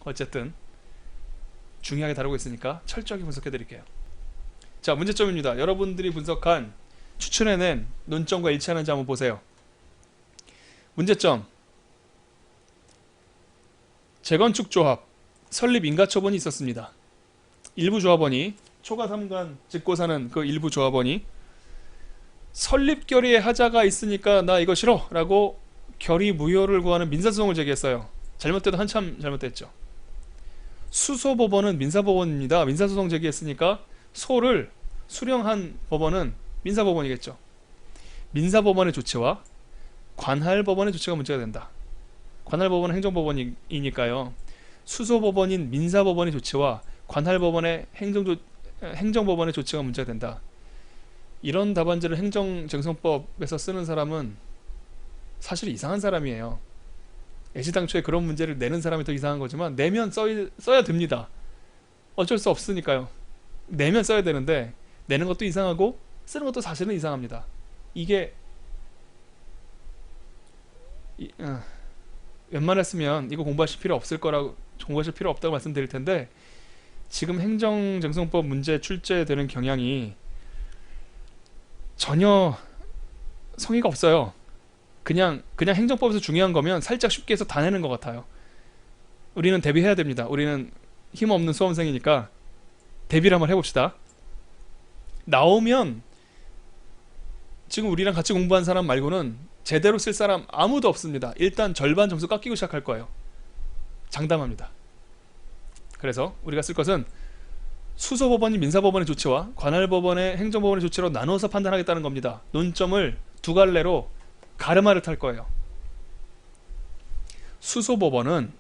어쨌든 중요하게 다루고 있으니까 철저하게 분석해 드릴게요. 자, 문제점입니다. 여러분들이 분석한 추천해낸 논점과 일치하는지 한번 보세요. 문제점: 재건축 조합 설립 인가처분이 있었습니다. 일부 조합원이, 초과 3관 짓고 사는 그 일부 조합원이 설립 결의에 하자가 있으니까 나 이거 싫어 라고 결의 무효를 구하는 민사소송을 제기했어요. 잘못돼도 한참 잘못됐죠. 수소법원은 민사법원입니다. 민사소송 제기했으니까 소를 수령한 법원은 민사법원이겠죠. 민사법원의 조치와 관할법원의 조치가 문제가 된다. 관할법원은 행정법원이니까요. 수소법원인 민사법원의 조치와 관할법원의 행정법원의 조치가 문제가 된다. 이런 답안지를 행정쟁송법에서 쓰는 사람은 사실 이상한 사람이에요. 애시당초에 그런 문제를 내는 사람이 더 이상한 거지만 내면 써야 됩니다. 어쩔 수 없으니까요. 내면 써야 되는데 내는 것도 이상하고 쓰는 것도 사실은 이상합니다. 이게 웬만했으면 이거 공부하실 필요 없다고 말씀드릴 텐데 지금 행정쟁송법 문제 출제되는 경향이 전혀 성의가 없어요. 그냥 행정법에서 중요한 거면 살짝 쉽게 해서 다 내는 것 같아요. 우리는 대비해야 됩니다. 우리는 힘없는 수험생이니까 대비를 한번 해봅시다. 나오면 지금 우리랑 같이 공부한 사람 말고는 제대로 쓸 사람 아무도 없습니다. 일단 절반 점수 깎이고 시작할 거예요. 장담합니다. 그래서 우리가 쓸 것은 수소법원이 민사법원의 조치와 관할법원의 행정법원의 조치로 나눠서 판단하겠다는 겁니다. 논점을 두 갈래로 가르마를 탈 거예요. 수소법원은,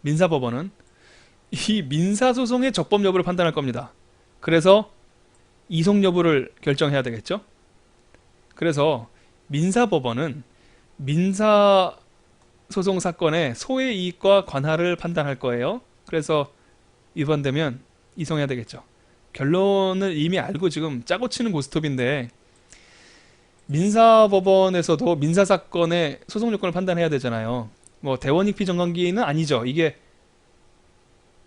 민사법원은 이 민사소송의 적법 여부를 판단할 겁니다. 그래서 이송 여부를 결정해야 되겠죠. 그래서 민사법원은 민사소송 사건의 소의 이익과 관할을 판단할 거예요. 그래서 위반되면 이송해야 되겠죠. 결론을 이미 알고 지금 짜고 치는 고스톱인데 민사법원에서도 민사사건의 소송 요건을 판단해야 되잖아요. 뭐 대원익피 정관기는 아니죠. 이게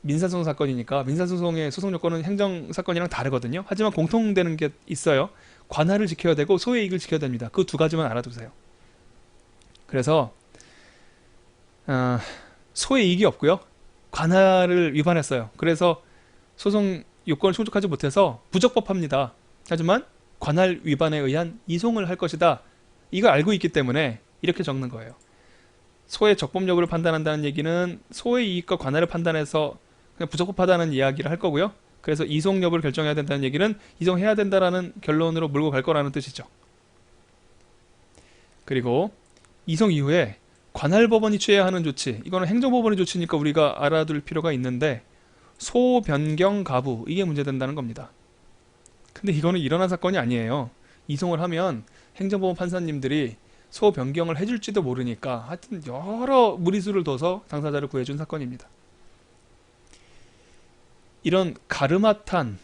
민사소송 사건이니까 민사소송의 소송 요건은 행정사건이랑 다르거든요. 하지만 공통되는 게 있어요. 관할을 지켜야 되고 소의 이익을 지켜야 됩니다. 그 두 가지만 알아두세요. 그래서 소의 이익이 없고요. 관할을 위반했어요. 그래서 소송 요건을 충족하지 못해서 부적법합니다. 하지만 관할 위반에 의한 이송을 할 것이다. 이걸 알고 있기 때문에 이렇게 적는 거예요. 소의 적법 여부를 판단한다는 얘기는 소의 이익과 관할을 판단해서 그냥 부적법하다는 이야기를 할 거고요. 그래서 이송 여부를 결정해야 된다는 얘기는 이송해야 된다라는 결론으로 몰고 갈 거라는 뜻이죠. 그리고 이송 이후에 관할법원이 취해야 하는 조치, 이거는 행정법원의 조치니까 우리가 알아둘 필요가 있는데 소 변경 가부, 이게 문제된다는 겁니다. 근데 이거는 일어난 사건이 아니에요. 이송을 하면 행정법원 판사님들이 소 변경을 해줄지도 모르니까 하여튼 여러 무리수를 둬서 당사자를 구해준 사건입니다. 이런 가르마탄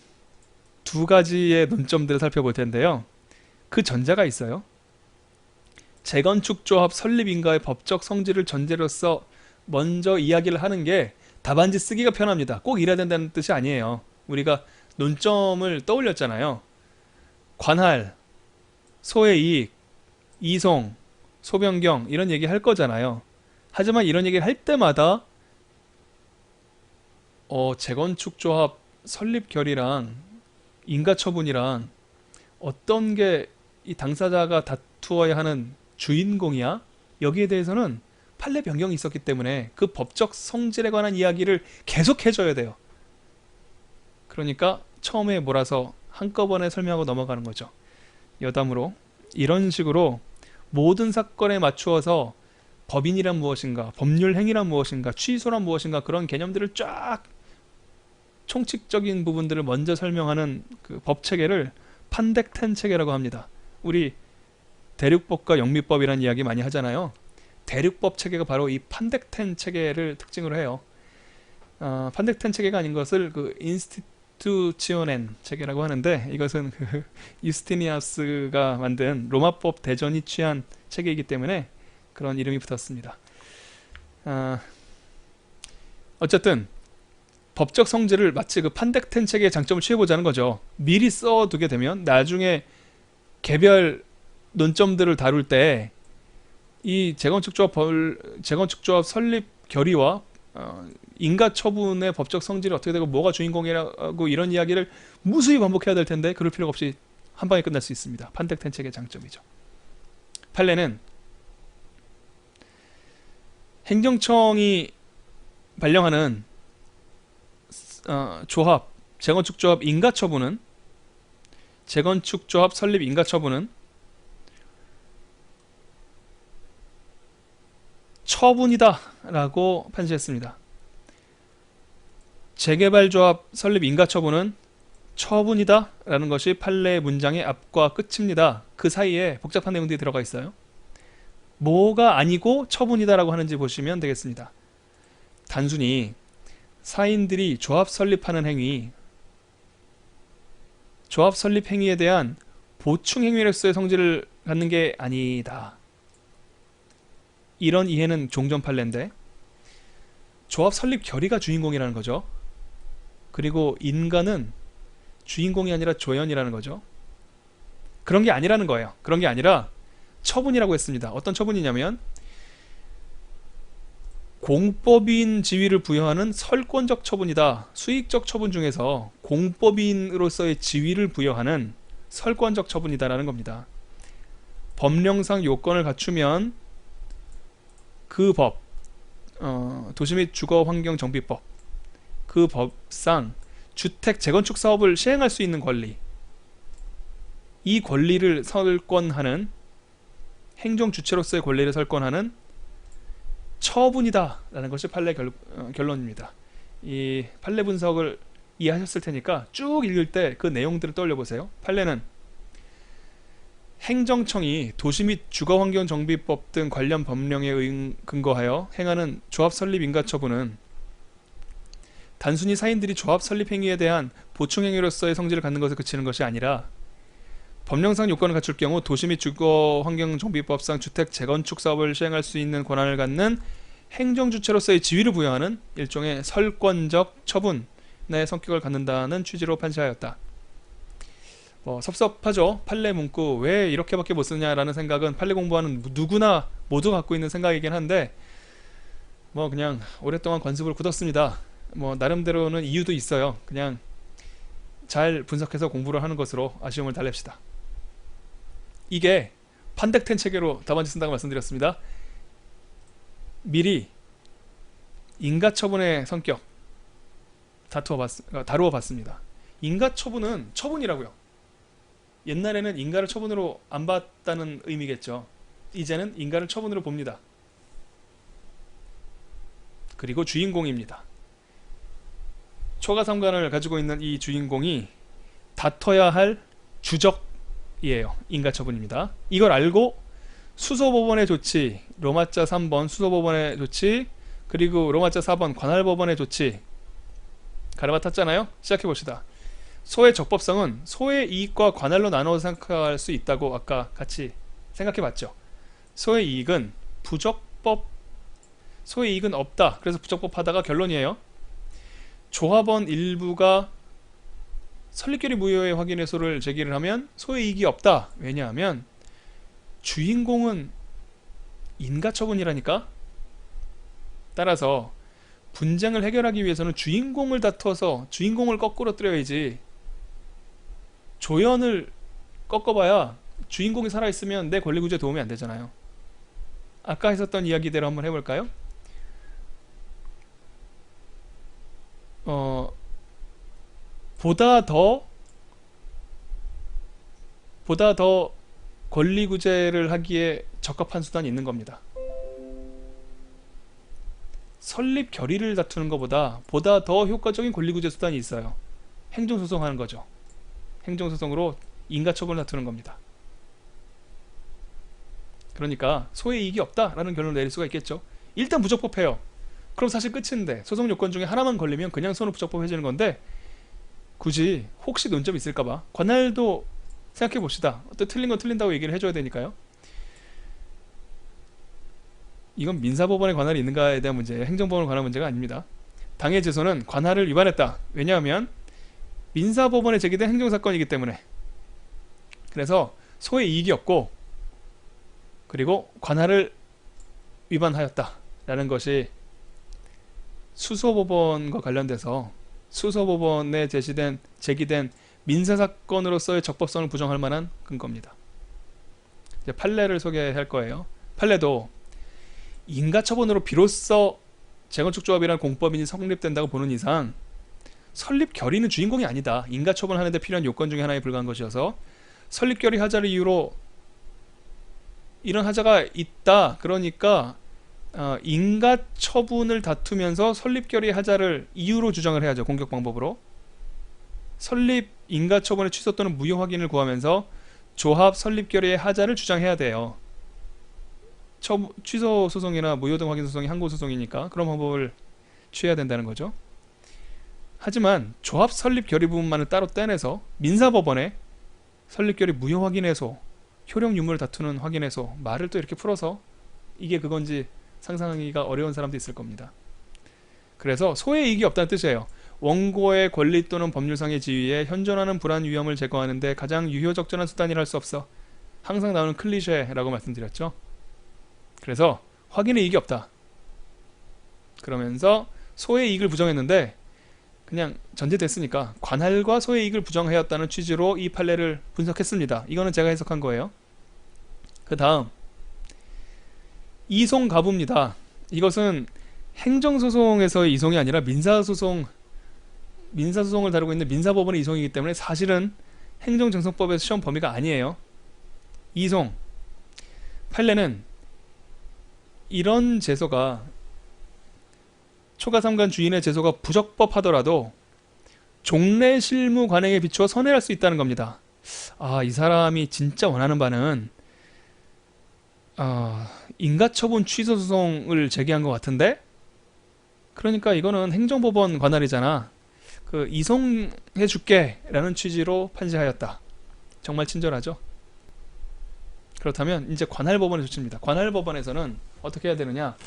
두 가지의 논점들을 살펴볼 텐데요. 그 전제가 있어요. 재건축 조합 설립 인가의 법적 성질을 전제로서 먼저 이야기를 하는 게 답안지 쓰기가 편합니다. 꼭 이래야 된다는 뜻이 아니에요. 우리가 논점을 떠올렸잖아요. 관할, 소의 이익, 이송, 소변경 이런 얘기 할 거잖아요. 하지만 이런 얘기를 할 때마다 재건축 조합 설립 결의랑 인가처분이랑 어떤 게 이 당사자가 다투어야 하는 주인공이야? 여기에 대해서는 판례 변경이 있었기 때문에 그 법적 성질에 관한 이야기를 계속 해줘야 돼요. 그러니까 처음에 몰아서 한꺼번에 설명하고 넘어가는 거죠. 여담으로 이런 식으로 모든 사건에 맞추어서 법인이란 무엇인가, 법률 행위란 무엇인가, 취소란 무엇인가 그런 개념들을 쫙 총칙적인 부분들을 먼저 설명하는 그 법 체계를 판덱텐 체계라고 합니다. 우리 대륙법과 영미법이라는 이야기 많이 하잖아요. 대륙법 체계가 바로 이 판덱텐 체계를 특징으로 해요. 판덱텐 체계가 아닌 것을 그 인스티투치오넨 체계라고 하는데 이것은 그 유스티니아스가 만든 로마법 대전이 취한 체계이기 때문에 그런 이름이 붙었습니다. 어쨌든 법적 성질을 마치 그 판택된 책의 장점을 취해보자는 거죠. 미리 써두게 되면 나중에 개별 논점들을 다룰 때 이 재건축조합 설립 결의와 인가 처분의 법적 성질이 어떻게 되고 뭐가 주인공이라고 이런 이야기를 무수히 반복해야 될 텐데 그럴 필요가 없이 한 방에 끝날 수 있습니다. 판택된 책의 장점이죠. 판례는 행정청이 발령하는 재건축조합 인가처분은 재건축조합 설립 인가처분은 처분이다 라고 판시했습니다. 재개발조합 설립 인가처분은 처분이다 라는 것이 판례 문장의 앞과 끝입니다. 그 사이에 복잡한 내용들이 들어가 있어요. 뭐가 아니고 처분이다 라고 하는지 보시면 되겠습니다. 단순히 사인들이 조합 설립하는 행위, 조합 설립 행위에 대한 보충 행위로서의 성질을 갖는 게 아니다. 이런 이해는 종전 판례인데 조합 설립 결의가 주인공이라는 거죠. 그리고 인가는 주인공이 아니라 조연이라는 거죠. 그런 게 아니라는 거예요. 그런 게 아니라 처분이라고 했습니다. 어떤 처분이냐면 공법인 지위를 부여하는 설권적 처분이다. 수익적 처분 중에서 공법인으로서의 지위를 부여하는 설권적 처분이다라는 겁니다. 법령상 요건을 갖추면 그 법, 도시 및 주거환경정비법, 그 법상 주택 재건축 사업을 시행할 수 있는 권리, 이 권리를 설권하는 행정 주체로서의 권리를 설권하는 처분이다 라는 것이 판례 결론입니다. 이 판례 분석을 이해하셨을 테니까 쭉 읽을 때 그 내용들을 떠올려 보세요. 판례는 행정청이 도시 및 주거환경정비법 등 관련 법령에 근거하여 행하는 조합 설립 인가처분은 단순히 사인들이 조합 설립 행위에 대한 보충 행위로서의 성질을 갖는 것에 그치는 것이 아니라 법령상 요건을 갖출 경우 도시 및 주거환경정비법상 주택 재건축 사업을 시행할 수 있는 권한을 갖는 행정주체로서의 지위를 부여하는 일종의 설권적 처분의 성격을 갖는다는 취지로 판시하였다. 섭섭하죠. 판례 문구 왜 이렇게밖에 못 쓰냐라는 생각은 판례 공부하는 누구나 모두 갖고 있는 생각이긴 한데 그냥 오랫동안 관습을 굳었습니다. 나름대로는 이유도 있어요. 그냥 잘 분석해서 공부를 하는 것으로 아쉬움을 달랩시다. 이게 판택된 체계로 답안지 쓴다고 말씀드렸습니다. 미리 인가처분의 성격 다루어 봤습니다. 인가처분은 처분이라고요. 옛날에는 인가를 처분으로 안 봤다는 의미겠죠. 이제는 인가를 처분으로 봅니다. 그리고 주인공입니다. 초가삼관을 가지고 있는 이 주인공이 다퉈야 할 주적이에요. 인가처분입니다. 이걸 알고 수소법원의 조치, 로마자 3번 수소법원의 조치, 그리고 로마자 4번 관할법원의 조치 가르마탔잖아요. 시작해봅시다. 소의 적법성은 소의 이익과 관할로 나눠 생각할 수 있다고 아까 같이 생각해봤죠. 소의 이익은 소의 이익은 없다. 그래서 부적법하다가 결론이에요. 조합원 일부가 설립결의 무효의 확인 회소를 제기를 하면 소의 이익이 없다. 왜냐하면 주인공은 인가처분이라니까. 따라서 분쟁을 해결하기 위해서는 주인공을 다투어서 주인공을 거꾸러뜨려야지 조연을 꺾어봐야 주인공이 살아있으면 내 권리구조에 도움이 안 되잖아요. 아까 했었던 이야기대로 한번 해볼까요? 보다 더 권리구제를 하기에 적합한 수단이 있는 겁니다. 설립 결의를 다투는 것보다 보다 더 효과적인 권리구제 수단이 있어요. 행정소송하는 거죠. 행정소송으로 인가처분을 다투는 겁니다. 그러니까 소의 이익이 없다라는 결론을 내릴 수가 있겠죠. 일단 부적법해요. 그럼 사실 끝인데 소송 요건 중에 하나만 걸리면 그냥 소는 부적법해지는 건데 굳이 혹시 논점이 있을까봐 관할도 생각해봅시다. 또 틀린 건 틀린다고 얘기를 해줘야 되니까요. 이건 민사법원의 관할이 있는가에 대한 문제예요. 행정법원에 관한 문제가 아닙니다. 당해 제소는 관할을 위반했다. 왜냐하면 민사법원에 제기된 행정사건이기 때문에. 그래서 소의 이익이 없고 그리고 관할을 위반하였다 라는 것이 수소법원과 관련돼서 수소법원에 제기된 민사사건으로서의 적법성을 부정할 만한 근거입니다. 이제 판례를 소개할 거예요. 판례도 인가처분으로 비로소 재건축조합이라는 공법인이 성립된다고 보는 이상 설립 결의는 주인공이 아니다. 인가처분하는 데 필요한 요건 중에 하나에 불과한 것이어서 설립 결의 하자를 이유로 이런 하자가 있다. 그러니까 인가처분을 다투면서 설립 결의 하자를 이유로 주장을 해야죠. 공격 방법으로. 설립 인가처분의 취소 또는 무효 확인을 구하면서 조합 설립 결의의 하자를 주장해야 돼요. 취소 소송이나 무효 등 확인 소송이 항고 소송이니까 그런 방법을 취해야 된다는 거죠. 하지만 조합 설립 결의 부분만을 따로 떼내서 민사법원에 설립 결의 무효 확인해소, 효력 유무를 다투는 확인해소 말을 또 이렇게 풀어서 이게 그건지 상상하기가 어려운 사람도 있을 겁니다. 그래서 소의 이익이 없다는 뜻이에요. 원고의 권리 또는 법률상의 지위에 현존하는 불안 위험을 제거하는 데 가장 유효적절한 수단이라 할 수 없어. 항상 나오는 클리셰라고 말씀드렸죠. 그래서 확인의 이익이 없다. 그러면서 소의 이익을 부정했는데 그냥 전제됐으니까 관할과 소의 이익을 부정하였다는 취지로 이 판례를 분석했습니다. 이거는 제가 해석한 거예요. 그 다음 이송 가부입니다. 이것은 행정소송에서의 이송이 아니라 민사소송을 다루고 있는 민사법원의 이송이기 때문에 사실은 행정정성법에서 시험 범위가 아니에요. 이송 판례는 이런 제소가 초가삼간 주인의 제소가 부적법하더라도 종래 실무 관행에 비추어 선회할 수 있다는 겁니다. 이 사람이 진짜 원하는 바는 인가처분 취소 소송을 제기한 것 같은데 그러니까 이거는 행정법원 관할이잖아. 그 이송해줄게 라는 취지로 판시하였다. 정말 친절하죠. 그렇다면 이제 관할법원에 조치입니다. 관할법원에서는 어떻게 해야 되느냐.